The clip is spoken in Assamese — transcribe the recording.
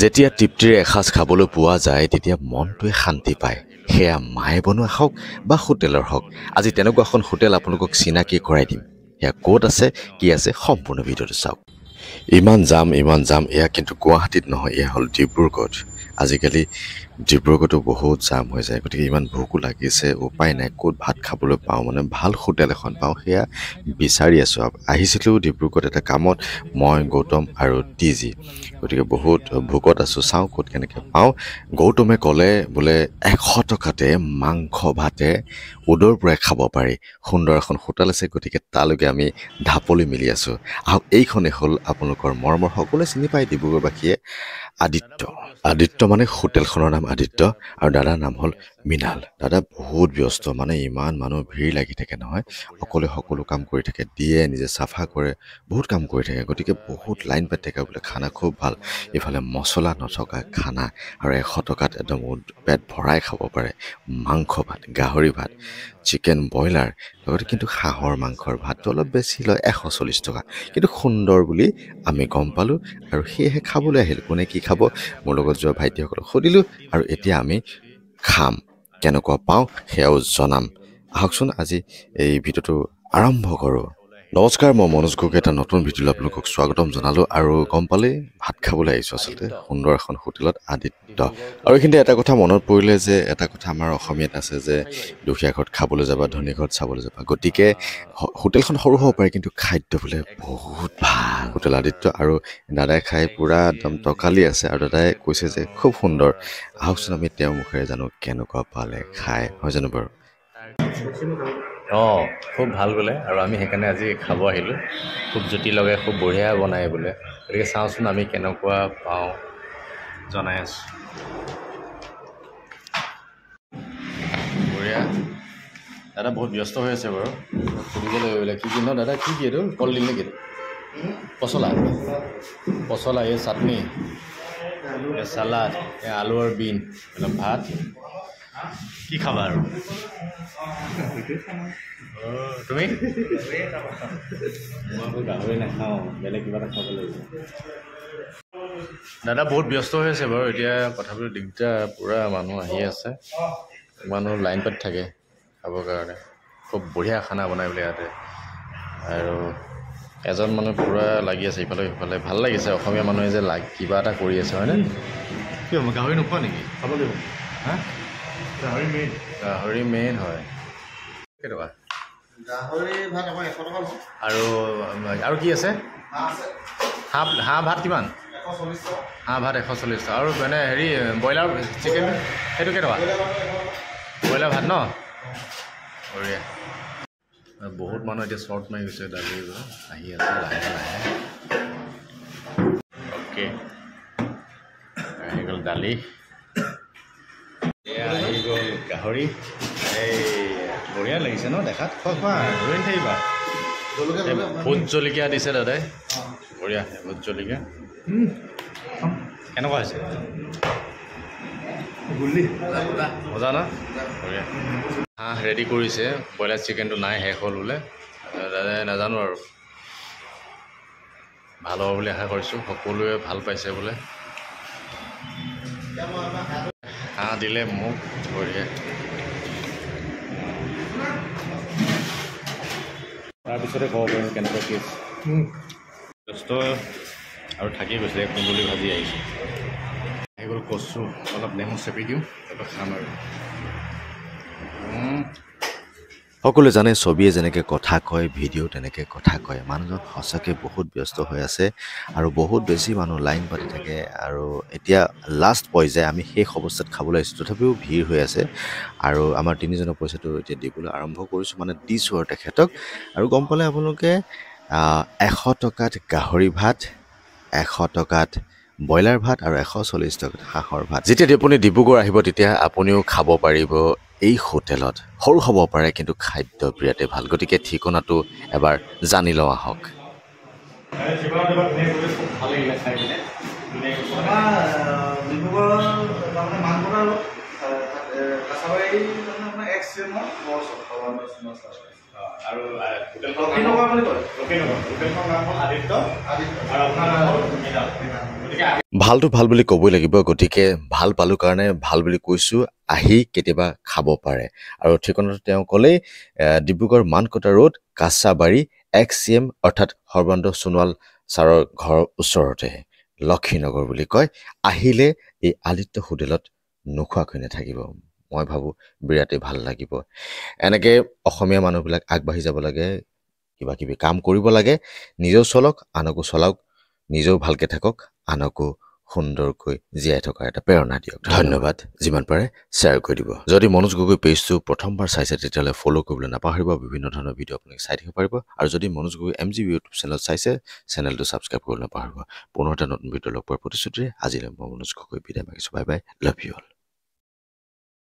যেতিয়া তৃপ্তিৰে এসাঁজ খাবলৈ পোৱা যায় তেতিয়া মনটোৱে শান্তি পায় সেয়া মায়ে বনোৱা হওক বা হোটেলৰ হওক আজি তেনেকুৱা এখন হোটেল আপোনালোকক চিনাকি কৰাই দিম সেয়া ক'ত আছে কি আছে সম্পূৰ্ণ ভিডিঅ'টো চাওক ইমান জাম এয়া কিন্তু গুৱাহাটীত নহয় এয়া হ'ল ডিব্ৰুগড় আজিকালি ডিব্ৰুগড়তো বহুত জাম হৈ যায় গতিকে ইমান ভোকো লাগিছে উপায় নাই ক'ত ভাত খাবলৈ পাওঁ মানে ভাল হোটেল এখন পাওঁ সেয়া বিচাৰি আছোঁ আহিছিলোঁ ডিব্ৰুগড়ত এটা কামত মই গৌতম আৰু টিজি গতিকে বহুত ভোকত আছোঁ চাওঁ ক'ত কেনেকৈ পাওঁ গৌতমে ক'লে বোলে 100 টকাতে মাংস ভাতে উদৰ পৰাই খাব পাৰি সুন্দৰ এখন হোটেল আছে গতিকে তালৈকে আমি ঢাপলি মিলি আছোঁ আহক এইখনেই হ'ল আপোনালোকৰ মৰমৰ সকলোৱে চিনি পায় ডিব্ৰুগড়বাসীয়ে আদিত্য মানে হোটেলখনৰ নাম আদিত্য আৰু দাদাৰ নাম হ'ল মৃণাল দাদা বহুত ব্যস্ত মানে ইমান মানুহ ভিৰ লাগি থাকে নহয় অকলে সকলো কাম কৰি থাকে দিয়ে নিজে চাফা কৰে বহুত কাম কৰি থাকে গতিকে বহুত লাইন পাতি থাকে বোলে খানা খুব ভাল ইফালে মছলা নথকা খানা আৰু 100 টকাত একদম পেট ভৰাই খাব পাৰে মাংস ভাত গাহৰি ভাত চিকেন ব্ৰইলাৰ লগতে কিন্তু হাঁহৰ মাংসৰ ভাতটো অলপ বেছি লয় 140 টকা কিন্তু সুন্দৰ বুলি আমি গম পালোঁ আৰু সেয়েহে খাবলৈ আহিলোঁ কোনে কি খাব মোৰ লগত যোৱা ভাইটিসকলক সুধিলোঁ আৰু এতিয়া আমি খাম কেনেকুৱা পাওঁ সেয়াও জনাম আহকচোন আজি এই ভিডিঅ'টো আৰম্ভ কৰোঁ নমস্কাৰ মই মনোজ গগৈ এটা নতুন ভিডিঅ'লৈ আপোনালোকক স্বাগতম জনালোঁ আৰু গম পালে ভাত খাবলৈ আহিছোঁ আচলতে সুন্দৰ এখন হোটেলত আদিত্য আৰু এইখিনিতে এটা কথা মনত পৰিলে যে এটা কথা আমাৰ অসমীয়াত আছে যে দুখীয়া ঘৰত খাবলৈ যাবা ধনী ঘৰত চাবলৈ যাবা গতিকে হোটেলখন সৰু হ'ব পাৰে কিন্তু খাদ্য বোলে বহুত ভাল হোটেল আদিত্য আৰু দাদাই খাই পূৰা একদম টকালি আছে আৰু দাদাই কৈছে যে খুব সুন্দৰ আহকচোন আমি তেওঁৰ মুখেৰে জানো কেনেকুৱা পালে খাই হয় জানো বাৰু খুব ভাল বোলে আৰু আমি সেইকাৰণে আজি খাব আহিলোঁ খুব জুতি লগাই খুব বঢ়িয়া বনায় বোলে গতিকে চাওঁচোন আমি কেনেকুৱা পাওঁ জনাই আছোঁ বঢ়িয়া দাদা বহুত ব্যস্ত হৈ আছে বাৰু সুধিবলৈ বোলে কি ন দাদা কি এইটো কলডিল নেকি পচলা এই চাটনি এই চালাড এই আলু আৰু বিন ভাত কি খাবা আৰু তুমি মই গাহৰি নাখাওঁ বেলেগ কিবা এটা খাব লাগিব দাদা বহুত ব্যস্ত হৈ আছে বাৰু এতিয়া কথাবোৰ দিগদাৰ পূৰা মানুহ আহি আছে মানুহ লাইন পাতি থাকে খাবৰ কাৰণে খুব বঢ়িয়া খানা বনাই বোলে ইয়াতে আৰু এজন মানুহ পূৰা লাগি আছে ইফালে সিফালে ভাল লাগিছে অসমীয়া মানুহে যে কিবা এটা কৰি আছে হয়নে কিয় গাহৰি নোখোৱা নেকি খাব লাগিব হা গাহৰি মেইন হয় কেইটকা গাহৰি ভাত আমাৰ 100 টকা আৰু কি আছে হাঁহ ভাত কিমান 140 টকা হাঁহ ভাত 140 টকা আৰু মানে হেৰি ব্ৰইলাৰ চিকেন সেইটো কেইটকা ব্ৰইলাৰ ভাত ন বঢ়িয়া বহুত মানুহ এতিয়া শ্বৰ্ট মাৰি গৈছে দালি আহি আছে লাহে লাহে অ'কে আহি গ'ল দালি এয়া আহি গ'ল গাহৰি এই বঢ়িয়া লাগিছে ন দেখাত খোৱা ধৰি থাকিবা ভোট জলকীয়া দিছে দাদাই বঢ়িয়া ভোট জলকীয়া কেনেকুৱা হৈছে মজা ন বঢ়িয়া হাঁহ ৰেডি কৰিছে ব্ৰইলাৰ চিকেনটো নাই শেষ হ'ল বোলে দাদাই নাজানো আৰু ভাল হ'ব বুলি আশা কৰিছোঁ সকলোৱে ভাল পাইছে বোলে হাঁহ দিলে মোক বঢ়িয়া তাৰপিছতে ক'ব পাৰিম কেনেকুৱা কি যথেষ্ট আৰু থাকি গৈছে কুন্দুলি ভাজি আহিছোঁ আহি গ'ল কচু অলপ নেমু চেপি দিওঁ তাৰপৰা খাম আৰু সকলোৱে জানে ছবিয়ে যেনেকৈ কথা কয় ভিডিঅ' তেনেকৈ কথা কয় মানুহজন সঁচাকৈ বহুত ব্যস্ত হৈ আছে আৰু বহুত বেছি মানুহ লাইন পাতি থাকে আৰু এতিয়া লাষ্ট পৰ্যায় আমি শেষ অৱস্থাত খাবলৈ আহিছোঁ তথাপিও ভিৰ হৈ আছে আৰু আমাৰ তিনিজনৰ পইচাটো এতিয়া দিবলৈ আৰম্ভ কৰিছোঁ মানে দিছোঁ আৰু তেখেতক আৰু গম পালে আপোনালোকে 100 টকাত গাহৰি ভাত 100 টকাত ব্ৰইলাৰ ভাত আৰু 140 টকাত হাঁহৰ ভাত যেতিয়া আপুনি ডিব্ৰুগড় আহিব তেতিয়া আপুনিও খাব পাৰিব এই হোটেলত সৰু হ'ব পাৰে কিন্তু খাদ্য বিৰাটেই ভাল গতিকে ঠিকনাটো এবাৰ জানি লওঁ আহক আৰু হোটেলখন বুলি কয় হোটেলখন নাম হ'ল আদিত্য আৰু আপোনাৰ নাম হ'ল মৃণাল গতিকে ভালটো ভাল বুলি ক'বই লাগিব গতিকে ভাল পালোঁ কাৰণে ভাল বুলি কৈছোঁ আহি কেতিয়াবা খাব পাৰে আৰু ঠিকনাটো তেওঁ ক'লেই ডিব্ৰুগড় মানকটা ৰোড কাছাবাৰী XCM অৰ্থাৎ সৰ্বানন্দ সোণোৱাল ছাৰৰ ঘৰৰ ওচৰতে লক্ষীনগৰ বুলি কয় আহিলে এই আদিত্য হোটেলত নোখোৱাকৈ নাথাকিব মই ভাবোঁ বিৰাটেই ভাল লাগিব এনেকৈ অসমীয়া মানুহবিলাক আগবাঢ়ি যাব লাগে কিবা কিবি কাম কৰিব লাগে নিজেও চলক আনকো চলাওক নিজেও ভালকৈ থাকক আনকো সুন্দৰকৈ জীয়াই থকাৰ এটা প্ৰেৰণা দিয়ক ধন্যবাদ যিমান পাৰে শ্বেয়াৰ কৰি দিব যদি মনোজ গগৈ পেজটো প্ৰথমবাৰ চাইছে তেতিয়াহ'লে ফ'ল' কৰিবলৈ নাপাহৰিব বিভিন্ন ধৰণৰ ভিডিঅ' আপোনালোকে চাই থাকিব পাৰিব আৰু যদি Manoj Gogoi MGB YouTube channel চাইছে চেনেলটো ছাবস্ক্ৰাইব কৰিবলৈ নাপাহৰিব পুনৰ এটা নতুন ভিডিঅ' লগ পোৱাৰ প্ৰতিশ্ৰুতিৰে আজিলৈ মই মনোজ গগৈ বিদায় মাগিছোঁ bye bye love you all